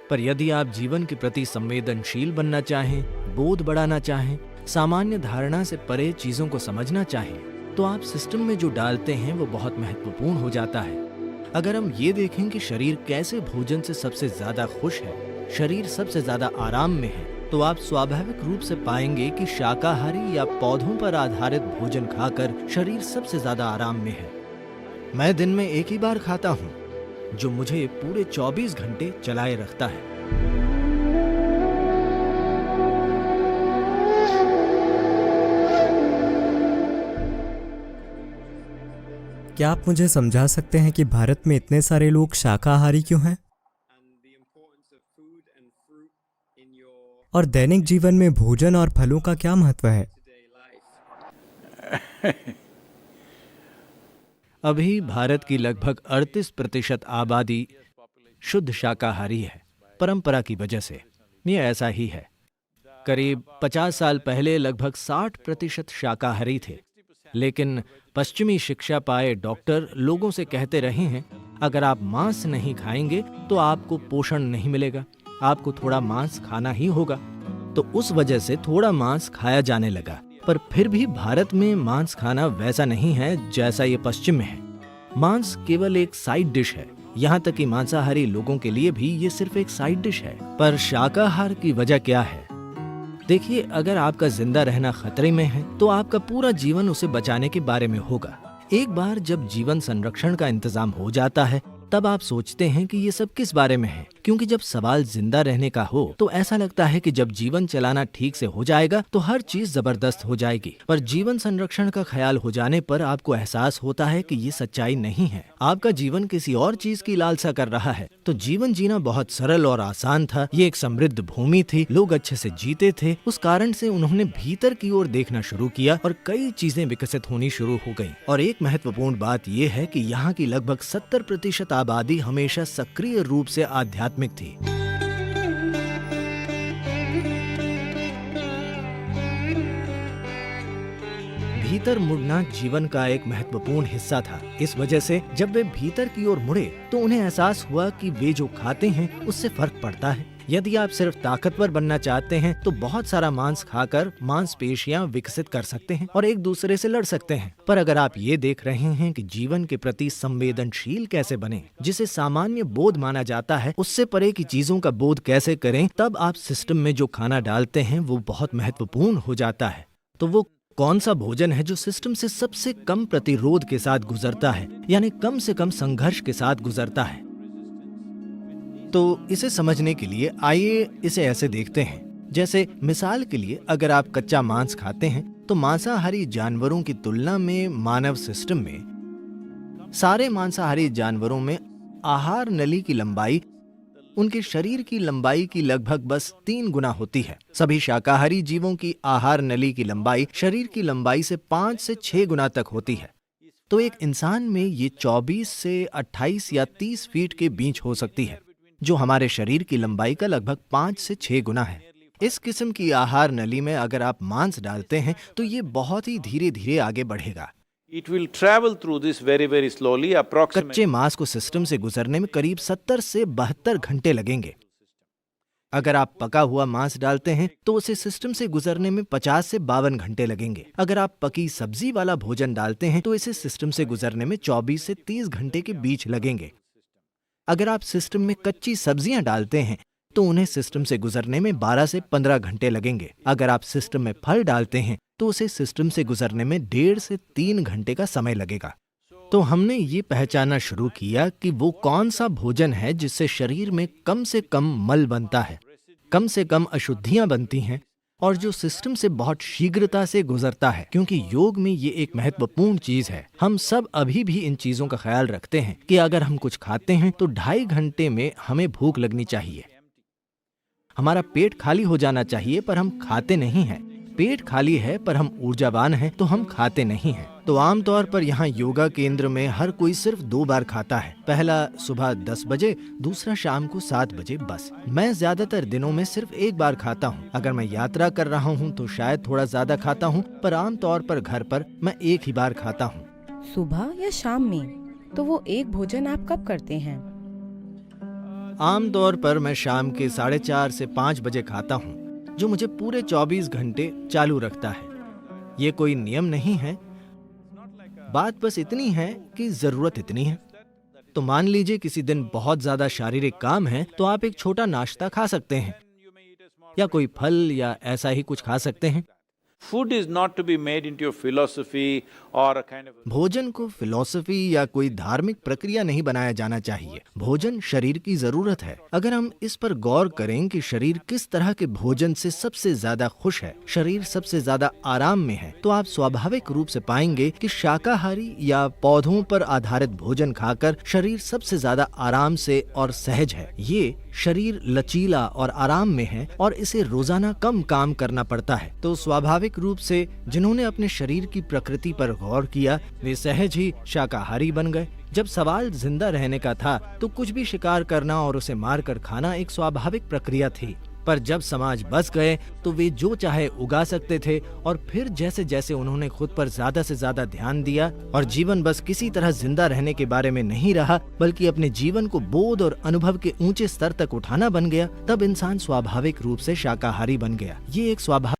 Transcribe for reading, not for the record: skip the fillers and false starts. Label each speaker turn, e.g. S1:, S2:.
S1: पर यदि आप जीवन के प्रति संवेदनशील बनना चाहें, बोध बढ़ाना चाहें, सामान्य धारणा से परे चीजों को समझना चाहें, तो आप सिस्टम में जो डालते हैं वो बहुत महत्वपूर्ण हो जाता है। अगर हम ये देखें कि शरीर कैसे भोजन से सबसे ज्यादा खुश है, शरीर सबसे ज्यादा आराम में है, तो आप स्वाभाविक रूप से पाएंगे कि शाकाहारी या पौधों पर आधारित भोजन खाकर शरीर सबसे ज्यादा आराम में है। मैं दिन में एक ही बार खाता हूँ, जो मुझे पूरे 24 घंटे चलाए रखता है।
S2: क्या आप मुझे समझा सकते हैं कि भारत में इतने सारे लोग शाकाहारी क्यों हैं? और दैनिक जीवन में भोजन और फलों का क्या महत्व है?
S1: अभी भारत की लगभग 38% आबादी शुद्ध शाकाहारी है, परंपरा की वजह से। ये ऐसा ही है। करीब 50 साल पहले लगभग 60% शाकाहारी थे, लेकिन पश्चिमी शिक्षा पाए डॉक्टर लोगों से कहते रहे हैं, अगर आप मांस नहीं खाएंगे तो आपको पोषण नहीं मिलेगा, आपको थोड़ा मांस खाना ही होगा। तो उस वजह से थोड़ा मांस खाया जाने लगा। पर फिर भी भारत में मांस खाना वैसा नहीं है जैसा ये पश्चिम में है। मांस केवल एक साइड डिश है। यहाँ तक कि मांसाहारी लोगों के लिए भी ये सिर्फ एक साइड डिश है। पर शाकाहार की वजह क्या है? देखिए, अगर आपका जिंदा रहना खतरे में है तो आपका पूरा जीवन उसे बचाने के बारे में होगा। एक बार जब जीवन संरक्षण का इंतजाम हो जाता है, तब आप सोचते हैं कि ये सब किस बारे में है, क्योंकि जब सवाल जिंदा रहने का हो तो ऐसा लगता है कि जब जीवन चलाना ठीक से हो जाएगा तो हर चीज जबरदस्त हो जाएगी। पर जीवन संरक्षण का ख्याल हो जाने पर आपको एहसास होता है कि ये सच्चाई नहीं है। आपका जीवन किसी और चीज की लालसा कर रहा है। तो जीवन जीना बहुत सरल और आसान था। ये एक समृद्ध भूमि थी, लोग अच्छे से जीते थे। उस कारण से उन्होंने भीतर की ओर देखना शुरू किया और कई चीजें विकसित होनी शुरू हो गयी। और एक महत्वपूर्ण बात यह है कि यहाँ की लगभग 70% आबादी हमेशा सक्रिय रूप से आध्यात्मिक थी। भीतर मुड़ना जीवन का एक महत्वपूर्ण हिस्सा था। इस वजह से जब वे भीतर की ओर मुड़े तो उन्हें एहसास हुआ कि वे जो खाते हैं उससे फर्क पड़ता है। यदि आप सिर्फ ताकतवर बनना चाहते हैं तो बहुत सारा मांस खाकर मांसपेशियां विकसित कर सकते हैं और एक दूसरे से लड़ सकते हैं। पर अगर आप ये देख रहे हैं कि जीवन के प्रति संवेदनशील कैसे बने, जिसे सामान्य बोध माना जाता है, उससे परे की चीजों का बोध कैसे करें, तब आप सिस्टम में जो खाना डालते हैं वो बहुत महत्वपूर्ण हो जाता है। तो वो कौन सा भोजन है जो सिस्टम से सबसे कम प्रतिरोध के साथ गुजरता है, यानी कम से कम संघर्ष के साथ गुजरता है? तो इसे समझने के लिए आइए इसे ऐसे देखते हैं। जैसे मिसाल के लिए, अगर आप कच्चा मांस खाते हैं तो मांसाहारी जानवरों की तुलना में मानव सिस्टम में, सारे मांसाहारी जानवरों में आहार नली की लंबाई उनके शरीर की लंबाई की लगभग बस 3 गुना होती है। सभी शाकाहारी जीवों की आहार नली की लंबाई शरीर की लंबाई से 5 से 6 गुना तक होती है। तो एक इंसान में ये 24 से 28 या 30 फीट के बीच हो सकती है, जो हमारे शरीर की लंबाई का लगभग 5 से 6 गुना है। इस किस्म की आहार नली में अगर आप मांस डालते हैं तो ये बहुत ही धीरे धीरे आगे बढ़ेगा।
S3: It will travel through this very, very slowly, approximately.
S1: कच्चे मांस को सिस्टम से गुजरने में करीब 70 से 72 घंटे लगेंगे। अगर आप पका हुआ मांस डालते हैं तो उसे सिस्टम से गुजरने में 50 से 52 घंटे लगेंगे। अगर आप पकी सब्जी वाला भोजन डालते हैं तो इसे सिस्टम से गुजरने में 24 से 30 घंटे के बीच लगेंगे। अगर आप सिस्टम में कच्ची सब्जियां डालते हैं तो उन्हें सिस्टम से गुजरने में 12 से 15 घंटे लगेंगे। अगर आप सिस्टम में फल डालते हैं तो उसे सिस्टम से गुजरने में 1.5 से 3 घंटे का समय लगेगा। तो हमने ये पहचानना शुरू किया कि वो कौन सा भोजन है जिससे शरीर में कम से कम मल बनता है, कम से कम अशुद्धियां बनती हैं और जो सिस्टम से बहुत शीघ्रता से गुजरता है। क्योंकि योग में ये एक महत्वपूर्ण चीज है। हम सब अभी भी इन चीजों का ख्याल रखते हैं कि अगर हम कुछ खाते हैं तो 2.5 घंटे में हमें भूख लगनी चाहिए, हमारा पेट खाली हो जाना चाहिए, पर हम खाते नहीं हैं। पेट खाली है पर हम ऊर्जावान हैं तो हम खाते नहीं हैं। तो आमतौर पर यहाँ योगा केंद्र में हर कोई सिर्फ 2 बार खाता है। पहला सुबह 10 बजे, दूसरा शाम को 7 बजे। बस मैं ज्यादातर दिनों में सिर्फ 1 बार खाता हूँ। अगर मैं यात्रा कर रहा हूँ तो शायद थोड़ा ज्यादा खाता हूँ, पर आमतौर पर घर पर मैं 1 ही बार खाता हूँ।
S4: सुबह या शाम में? तो वो एक भोजन आप कब करते हैं?
S1: आमतौर पर मैं शाम के 4:30 से 5 बजे खाता हूँ, जो मुझे पूरे 24 घंटे चालू रखता है। ये कोई नियम नहीं है, बात बस इतनी है कि जरूरत इतनी है। तो मान लीजिए किसी दिन बहुत ज्यादा शारीरिक काम है, तो आप एक छोटा नाश्ता खा सकते हैं या कोई फल या ऐसा ही कुछ खा सकते हैं।
S3: Food is not to be made into a philosophy or a kind of a...
S1: भोजन को फिलॉसफी या कोई धार्मिक प्रक्रिया नहीं बनाया जाना चाहिए। भोजन शरीर की जरूरत है। अगर हम इस पर गौर करें कि शरीर किस तरह के भोजन से सबसे ज्यादा खुश है, शरीर सबसे ज्यादा आराम में है, तो आप स्वाभाविक रूप से पाएंगे कि शाकाहारी या पौधों पर आधारित भोजन खाकर शरीर सबसे ज्यादा आराम से और सहज है। ये शरीर लचीला और आराम में है और इसे रोजाना कम काम करना पड़ता है। तो स्वाभाविक रूप से जिन्होंने अपने शरीर की प्रकृति पर गौर किया, वे सहज ही शाकाहारी बन गए। जब सवाल जिंदा रहने का था तो कुछ भी शिकार करना और उसे मारकर खाना एक स्वाभाविक प्रक्रिया थी। पर जब समाज बस गए तो वे जो चाहे उगा सकते थे, और फिर जैसे जैसे उन्होंने खुद पर ज्यादा से ज्यादा ध्यान दिया और जीवन बस किसी तरह जिंदा रहने के बारे में नहीं रहा, बल्कि अपने जीवन को बोध और अनुभव के ऊंचे स्तर तक उठाना बन गया, तब इंसान स्वाभाविक रूप से शाकाहारी बन गया। ये एक स्वाभाविक